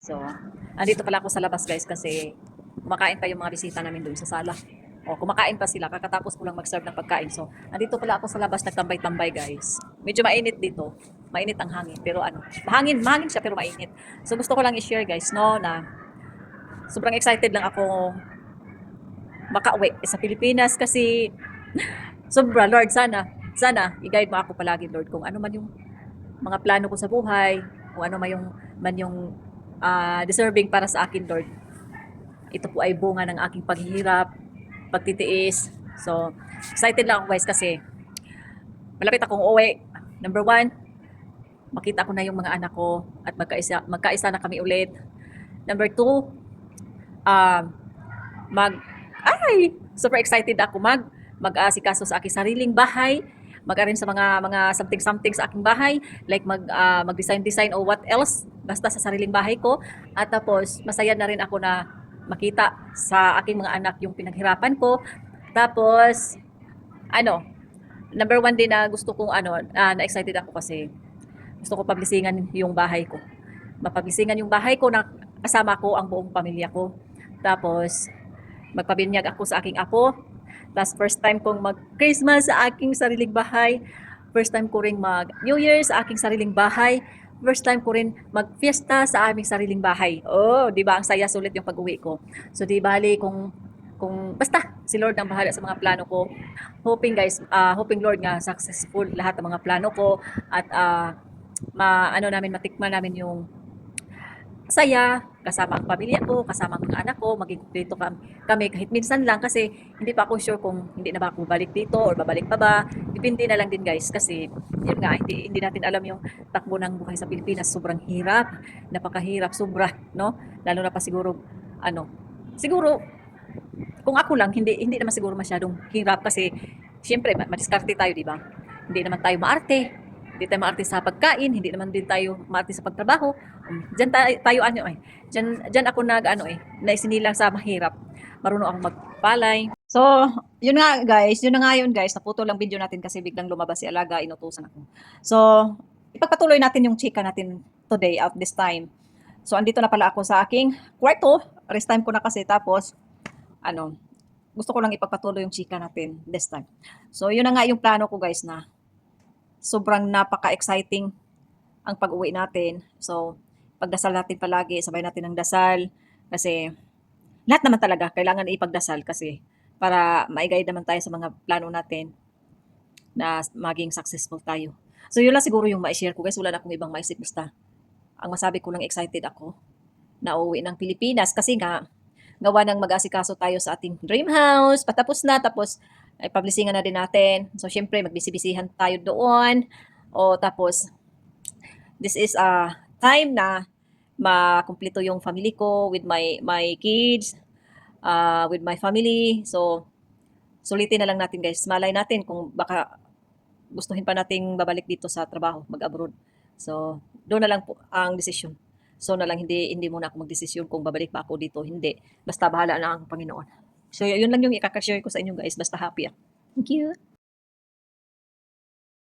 So, andito pala ako sa labas guys kasi kumakain pa yung mga bisita namin doon sa sala. O, kumakain pa sila. Kakatapos ko lang mag-serve ng pagkain. So, andito pala ako sa labas nagtambay-tambay guys. Medyo mainit dito. Mainit ang hangin. Pero ano, mahangin siya pero mainit. So, gusto ko lang i-share guys, no, na sobrang excited lang ako makauwi sa Pilipinas kasi sobra, Lord, sana, i-guide mo ako palagi, Lord, kung ano man yung mga plano ko sa buhay, kung ano man yung deserving para sa akin, Lord. Ito po ay bunga ng aking paghihirap, pagtitiis. So, excited lang ako guys kasi malapit akong uwi. Number one, makita ko na yung mga anak ko at magkaisa na kami ulit. Number two, um, mag super excited ako mag-asikaso sa aking sariling bahay, mag-arrange sa mga something sa aking bahay, like mag-design o what else, basta sa sariling bahay ko. At tapos masaya na rin ako na makita sa aking mga anak yung pinaghirapan ko. Tapos ano, number one din na gusto kong na excited ako kasi gusto ko pablisingan yung bahay ko. Mapablisingan yung bahay ko na kasama ko ang buong pamilya ko. Tapos magpabinyag ako sa aking apo. Tapos first time kong mag-Christmas sa aking sariling bahay. First time ko ring mag-New Year sa aking sariling bahay. First time ko rin mag-fiesta sa aming sariling bahay. Oh, di ba ang saya sulit yung pag-uwi ko. So di bali kung basta si Lord ang bahala sa mga plano ko. Hoping guys, hoping Lord nga successful lahat ng mga plano ko at matikman namin yung saya, kasama ang pamilya ko, kasama ang mga anak ko, maging kumpleto kami kahit minsan lang kasi hindi pa ako sure kung hindi na ba ako balik dito or babalik pa ba. Depende na lang din guys kasi yun nga, hindi natin alam yung takbo ng buhay sa Pilipinas. Sobrang hirap, napakahirap, sobra, no? Lalo na pa siguro, kung ako lang, hindi naman siguro masyadong hirap kasi syempre, madiskarte tayo, di ba? Hindi naman tayo maarte, hindi tayo maarte sa pagkain, hindi naman din tayo maarte sa pagtrabaho. Diyan tayo diyan ako naisinilang sa mahirap. Marunong akong magpalay. So, yun nga guys, yun na nga yun guys, naputol lang video natin kasi biglang lumabas si Alaga, inutusan ako. So, ipagpatuloy natin yung chika natin today at this time. So, andito na pala ako sa aking kwarto. Rest time ko na kasi tapos, gusto ko lang ipagpatuloy yung chika natin this time. So, yun na nga yung plano ko guys na sobrang napaka-exciting ang pag-uwi natin. So, pagdasal natin palagi, sabay natin ng dasal kasi lahat naman talaga kailangan ipagdasal kasi para ma-guide naman tayo sa mga plano natin na maging successful tayo. So, yun lang siguro yung ma-share ko guys. Wala na akong ibang maisip basta. Ang masabi ko lang excited ako na uuwi ng Pilipinas kasi nga gawa ng mag-asikaso tayo sa ating dream house, patapos na, tapos ay publishingan na din natin. So, syempre, magbisibisihan tayo doon. O, tapos, this is a time na makumpleto yung family ko with my kids, with my family. So, sulitin na lang natin guys. Malay natin kung baka gustuhin pa nating babalik dito sa trabaho, mag-abroad. So, doon na lang po ang desisyon. So na lang hindi muna ako magdesisyon kung babalik pa ako dito, hindi. Basta bahala na ang Panginoon. So yun lang yung ikaka-share ko sa inyo guys, basta happy ako. Thank you.